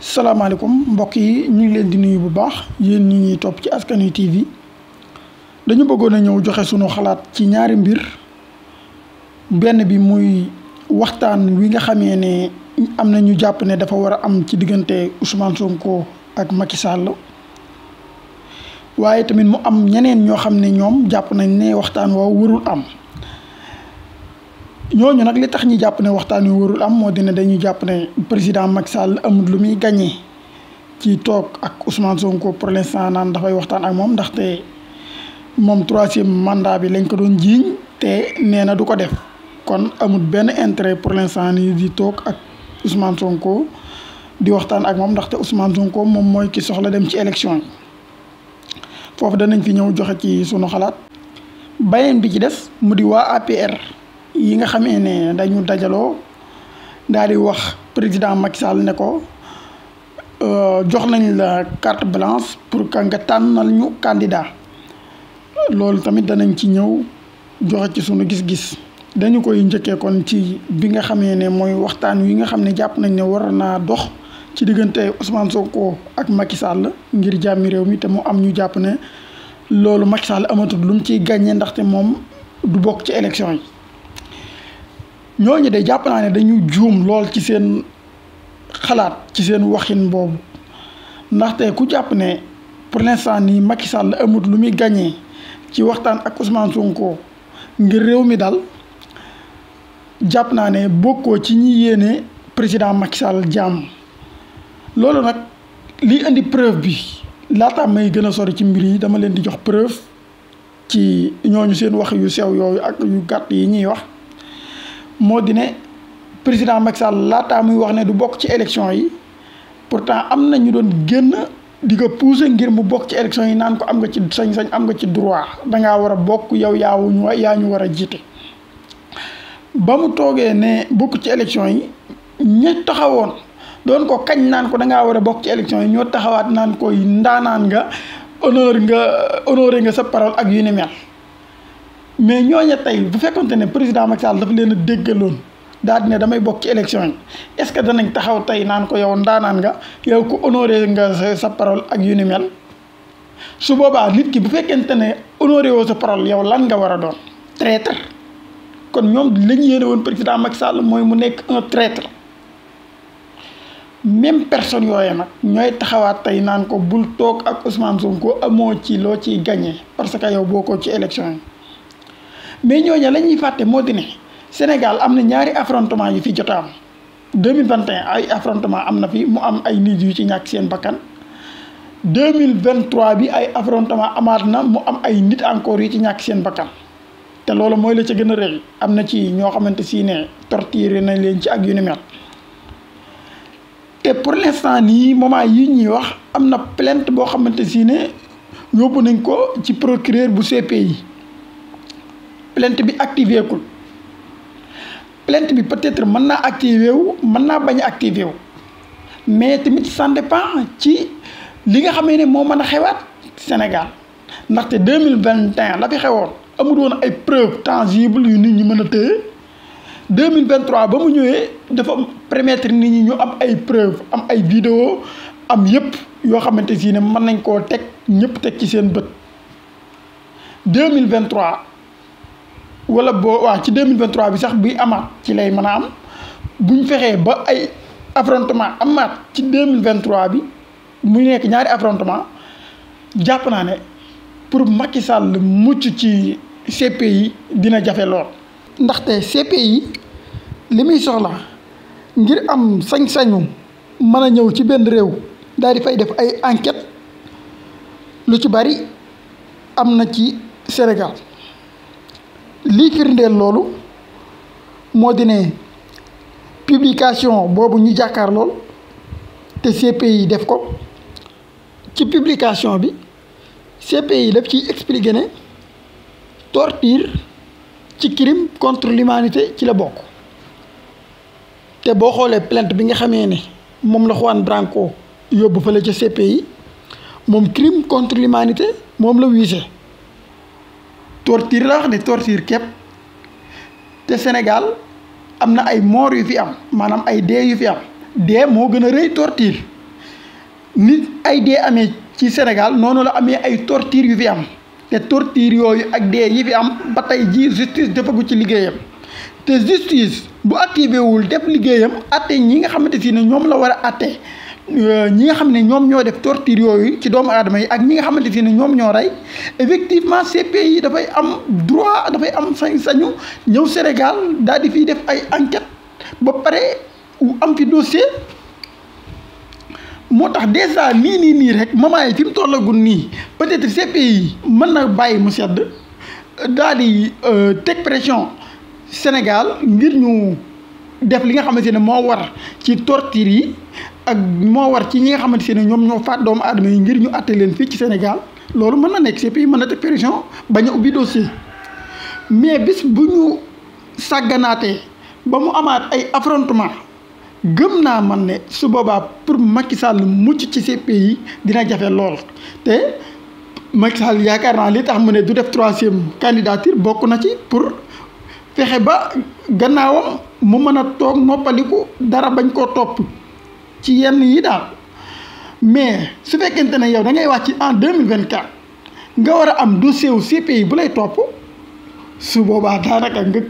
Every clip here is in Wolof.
salaamaaleykum mbokk yi ñu ngi leen di nuyu bu baax yéen ñi ñuy topp ci Askan Wi TV dañu bëggoon a ñëw joxe sunu xalaat ci ñaari mbir benn bi muy waxtaan wi nga xamee ne am na ñu jàpp ne dafa war a am ci diggante Ousmane Sonko ak Macky Sall waaye tamit mu am ñeneen ñoo xam ne ñoom jàpp nañ ne waxtaan woowu warul am ñooñu nag li tax ñi jàpp ne waxtaan wi warul am moo dina dañuy jàpp ne président Macky Sall amul lu muy gagné ci toog ak Ousmane Sonko pour l'instant naan dafay waxtaan ak moom ndaxte moom 3e mandat bi lañ ko doon jiiñ te nee na du ko def kon amul benn intérêt pour l'instant nii di toog ak Ousmane Sonko di waxtaan ak moom ndaxte Ousmane Sonko moom mooy ki soxla dem ci élection yi foofu danañ fi ñëw joxe ci sunu xalaat. beneen bi ci des mu di waa APR yi nga xamee ne dañu dajaloo daal di wax président Macky Sall ne ko jox nañ la carte blanche pour que nga tànnal ñu candidat loolu tamit danañ ci ñëw joxe ci sunu gis-gis. dañu koy njëkkee kon ci bi nga xamee ne mooy waxtaan wi nga xam ne jàpp nañ ne war naa dox ci diggante Ousmane Sonko ak Macky Sall ngir jàmmi réew mi te mu am ñu jàpp ne loolu Macky Sall amatul lu mu ciy gagné ndaxte moom du bokk ci élection yi. ñooñu de jàpp naa ne dañu juum lool ci seen xalaat ci seen waxin boobu ndaxte ku jàpp ne pour l'instant nii Macky Sall amut lu muy gagné ci waxtaan ak Ousmane Sonko ngir réew mi dal jàpp naa ne bokkoo ci ñi yéene président Macky Sall jàmm. loolu nag liy indi preuve bi laata may gën a sori ci mbir yi dama leen di jox preuve ci ñooñu seen wax yu sew yooyu ak yu gàtt yi ñuy wax. moo di ne président Macky Sall laataa muy wax ne du bokk ci élection yi pourtant am na ñu doon génn di ko pousser ngir mu bokk ci élection yi naan ko am nga ci sañ-sañ am nga ci droit dangaa war a bokk yow yaa ñu war a jiite. ba mu toogee ne bokk ci élection yi ña taxawoon doon ko kañ naan ko dangaa war a bokk ci élection yi ñoo taxawaat naan koy ndaanaan nga honoré nga sa parole ak yu ni mel. mais ñooña tey bu fekkonte ne président Macky Sall dafa leen a déggaloon daal di ne damay bokk ci élection yi est-ce que danañ taxaw tey naan ko yow ndaanaan nga yow ko honoré nga sa parole ak yu ni mel. su boobaa nit ki bu fekkente ne honoré woo sa parole yow lan nga war a doon traître kon ñoom la ñu yéene woon président Macky Sall mooy mu nekk un traître. même personne yooyu nag ñooy taxawaat tey naan ko bul toog ak Ousmane Sonko amoo ci loo ciy gagné parce que yow bokkoo ci élection yi. mais ñooñu la ñuy fàtte moo di ne Sénégal am na ñaari affrontement yu fi jot a am 2021 ay affrontement am na fi mu am ay nit yu ci ñàkk seen bakkan 2023 bi ay affrontement amaat na mu am ay nit encore yu ci ñàkk seen bakkan te loolu mooy la ca gën a rëy am na ci ñoo xamante si ne torturé nañ leen ci ak yu ni mel. te pour l'instant nii moment yi ñuy wax am na plainte boo xamante si ne yóbbu nañ ko ci procureur bu CPI. plainte bi activé kul plainte bi peut-être mën naa activé wu mën naa bañ a activé wu mais tamit ça dépend ci li nga xamee ne moo mën a xewaat Sénégal ndaxte 2021 la fi xewoon amul woon ay preuve tangible yu nit ñi mën a téye 2023 ba mu ñëwee dafa permettre nit ñi ñu am ay preuve am ay vidéo am yëpp yoo xamante si ne mën nañ koo teg ñëpp teg ci seen bët 2023 wala boo waa ci 2023 bi sax buy amaat ci lay mën a am buñ fexee ba ay affrontement amaat ci 2023 bi mu nekk ñaari affrontement jàpp naa ne pour Macky Sall mucc ci CPI dina jafe lool. ndaxte CPI li muy soxla ngir am sañ-sañu mën a ñëw ci benn réew daal di fay def ay enquête lu ci bari am na ci Sénégal. lii firndeel loolu moo di ne publication boobu ñu jàkkaar lool te CPI def ko ci publication bi CPI daf ciy expliqué ne torture ci crime contre l'humanité ci la bokk te boo xoolee plainte bi nga xamee ne moom la Juan Branco yóbbu fële ca CPI moom crime contre l'humanité moom la wiise. torture la wax ne torture képp te Sénégal am na ay mort yu fi am maanaam ay dee yu fi am dee moo gën a rëy torture nit ay dee amee ci Sénégal noonu la amee ay torture yu fi am te torture yooyu ak dee yi fi am ba tey ji justice defagu ci liggéeyam te justice bu activé wul def liggéeyam atte ñi nga xamante si ne ñoom la war a atte ñi nga xam ne ñoom ñoo def torture yooyu ci doomu aadama yi ak ñi nga xamante si ne ñoom ñoo rey effectivement CPI dafay am droit dafay am sañ-sañu ñëw Sénégal daal di fiy def ay enquête ba pare am fi dossier. moo tax déjà nii rek moment yi fi mu tollagul nii peut-être CPI mën na bàyyi mu sedd daal di teg pression Sénégal ngir ñu def li nga xamante ne moo war ci torture yi ak moo war ci ñi nga xamante ne ñoom ñoo faat doomu aadama yi ngir ñu àtte leen fii ci Sénégal loolu mën na nekk CPI mën na teg pression bañ a ubbi dossier mais bis bu ñu sàgganaatee ba mu amaat ay affrontement gëm naa man ne su boobaa pour Macky Sall mucc ci CPI dina jafe lool te Macky Sall yaakaar naa li tax mu ne du def 3e candidature bokk na ci pour fexe ba gannaawam mu mën a toog noppaliku dara bañ koo topp ci yenn yi daal mais su fekkente ne yow da ngay wàcc en 2024 nga war a am dossier wu CPI bu lay topp su boobaa daanaka nga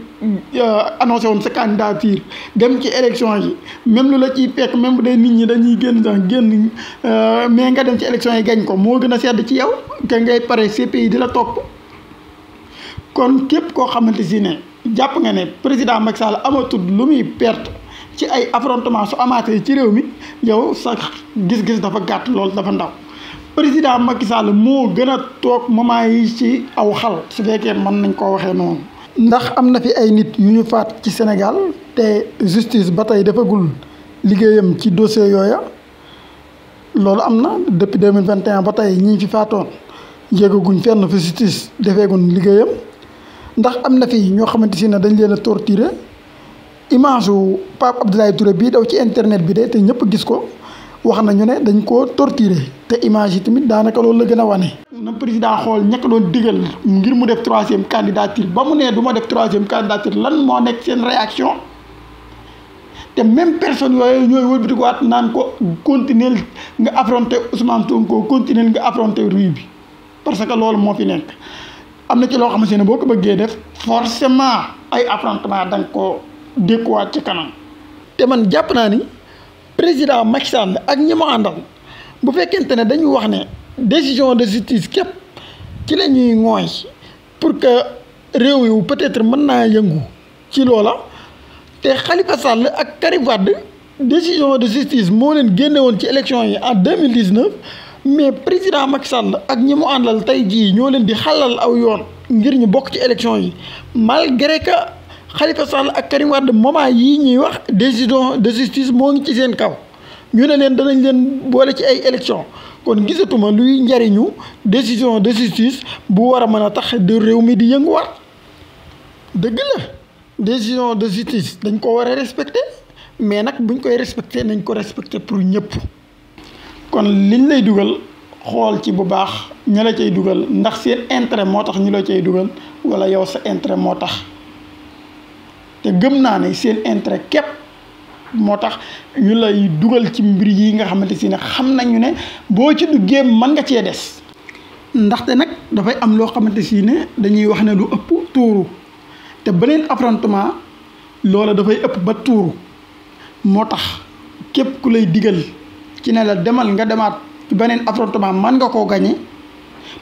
annoncé woon sa candidature dem ci élection yi même lu la ciy fekk même bu dee nit ñi dañuy génn sax génn mais nga dem ci élection yi gañ ko moo gën a sedd ci yow que ngay pare CPI di la topp. kon képp koo xamante si ne jàpp nga ne président Macky Sall amatul lu muy perte ci ay affrontement su amaatee ci réew mi yow sax gis-gis dafa gàtt lool dafa ndaw. président Macky Sall moo gën a toog moment yi ci aw xal su fekkee mën nañ koo waxee noonu. ndax am na fi ay nit yu ñu faat ci Sénégal te justice ba tey defagul liggéeyam ci dossier yooya loolu am na depuis 2021 ba tey ñi fi faatoon yéegaguñ fenn fi justice defeeguñ liggéeyam ndax am na fi ñoo xamante si ne dañ leen a torturer image u Pape Abdoulaye Touré bii daw ci internet bi de te ñëpp gis ko. wax nañu ne dañ koo torturer te image yi tamit daanaka loolu la gën a wane. na président xool ñàkk doon digal ngir mu def 3e candidature ba mu ne du ma def 3e candidature lan moo nekk seen réaction te même personne yooyu ñooy wëlbatikuwaat naan ko continuer nga affronter Ousmane Sonko continuer nga affronter rue bi parce que loolu moo fi nekk. am na ci loo xamante ne boo ko bëggee def forcément ay affrontement da nga ko dékkuwaat ci kanam te man jàpp naa ni. président Macky Sall ak ñi mu àndal bu fekkente ne dañu wax ne décision de justice képp ci la ñuy ŋooy pour que réew yi peut-être mën naa yëngu ci loola te Khalifa Sall ak Karim Wade décision de justice moo leen génne woon ci élection yi en 2019 mais président Macky Sall ak ñi mu àndal tey jii ñoo leen di xalal aw yoon ngir ñu bokk ci élection yi malgré que Khalifa Sall ak Karim Wade moment yii ñuy wax décision de justice moo ngi ci seen kaw ñu ne leen danañ leen boole ci ay élection kon gisatuma luy njariñu décision de justice bu war a mën a tax de réew mi di yënguwaat dëgg la décision de justice dañ ko war a respecter mais nag buñ koy respecter nañ ko respecter pour ñëpp. kon liñ lay dugal xool ci bu baax ña la cay dugal ndax seen intérêt moo tax ñu la cay dugal wala yow sa intérêt moo tax. te gëm naa ne seen intérêt képp moo tax ñu lay dugal ci mbir yi nga xamante si ne xam nañu ne boo ci duggee mën nga cee des. ndaxte nag dafay am loo xamante si ne dañuy wax ne lu ëpp tuuru te beneen affrontement loola dafay ëpp ba tuuru moo tax képp ku lay digal ci ne la demal nga demaat ci beneen affrontement mën nga koo gañe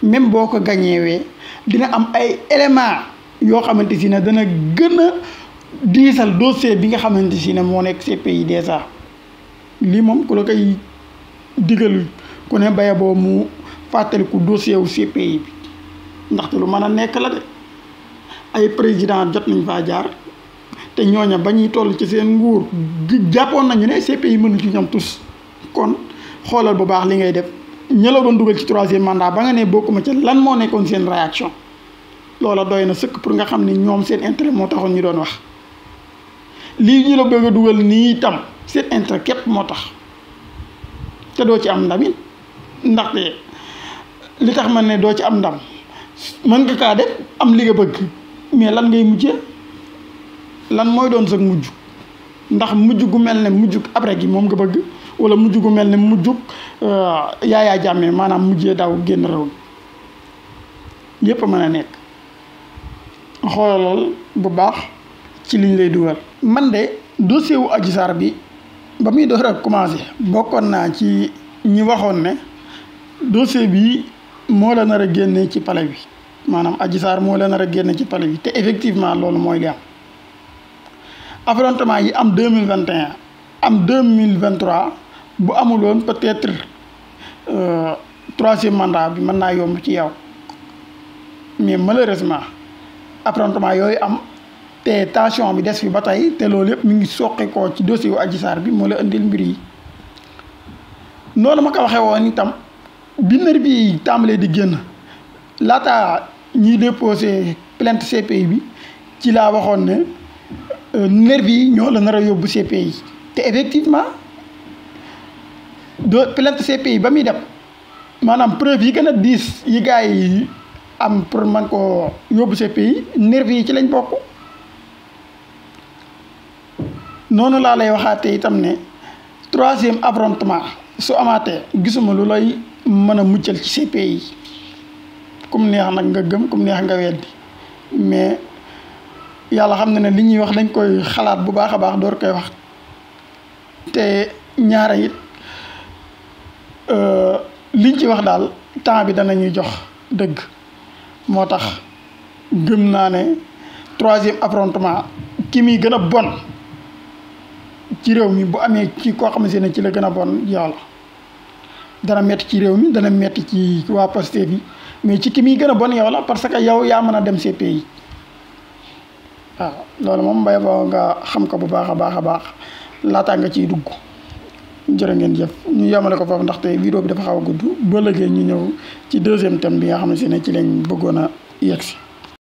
même boo ko gañeewee dina am ay éléments yoo xamante si ne dana gën a diisal dossier bi nga xamante si ne moo nekk CPI déjà lii moom ku la koy digal ku ne baye boo mu fàttaliku dossier wu CPI bi ndaxte lu mën a nekk la de ay président jot nañ faa jaar te ñooña ba ñuy toll ci seen nguur jàppoon nañu ne CPI mënu ci ñoom tous kon xoolal bu baax li ngay def ña la doon dugal ci 3e mandat ba nga ne bokkuma ca lan moo nekkoon seen réaction loola doy na sëkk pour nga xam ne ñoom seen intérêt moo taxoon ñu doon wax lii ñu la bëgg a dugal nii itam seen intérêt képp moo tax te doo ci am ndamit ndaxte li tax man ne doo ci am ndam mën nga kaa def am li nga bëgg mais lan ngay mujjee lan mooy doon sa mujj ndax mujj gu mel ne mujj après gi moom nga bëgg wala mujj gu mel ne mujjug Yaya Jammeh maanaam mujjee daw génn réew mi yépp mën a nekk xoolal bu baax ci liñ lay dugal. man de dossier wu Adji Sarr bi ba muy door a commencé bokkoon naa ci ñi waxoon ne dossier bi moo la nar a génne ci palais bi maanaam Adji Sarr moo la nar a génne ci palais bi te effectivement loolu mooy li am affrontement yi am 2021 am 2023 bu amuloon peut-être troisième mandat bi mën naa yomb ci yow mais malheureusement affrontement yooyu am te tension bi des fi ba tey te loolu yëpp mi ngi soqi ko ci dossier wu Adji Sarr bi moo la indil mbir yi noonu ma ko waxee woon itam bi nervi yi tàmbalee di génn laata ñiy déposé plainte CPI bi ci laa waxoon ne nervi yi ñoo la nar a yóbbu CPI te effectivement plainte CPI ba muy dem maanaam preuve yi gën a diis yi gars yi am pour man ko yóbbu CPI nervi yi ci lañ bokk. noonu laa lay waxaate itam ne troisième affrontement su amaatee gisuma lu lay mën a muccal ci CPI kum neex nag nga gëm kum neex nga weddi mais yàlla xam na ne li ñuy wax dañ koy xalaat bu baax a baax door koy wax te ñaara it liñ ci wax daal temps bi danañuy jox dëgg moo tax gëm naa ne troisième affrontement ki muy gën a bon ci réew mi bu amee ci koo xamante ne ci la gën a bon yow la dana metti ci réew mi dana metti ci waa Pastef yi mais ci ki muy gën a bon yow la parce que yow yaa mën a dem CPI waaw loolu moom mbay boo nga xam ko bu baax a baax laataa nga ciy dugg jërë ngeen jëf ñu yemale ko foofu ndaxte vidéo bi dafa xaw a gudd ba léegi ñu ñëw ci deuxième thème bi nga xamante ne ci lañ bëggoon a yegsi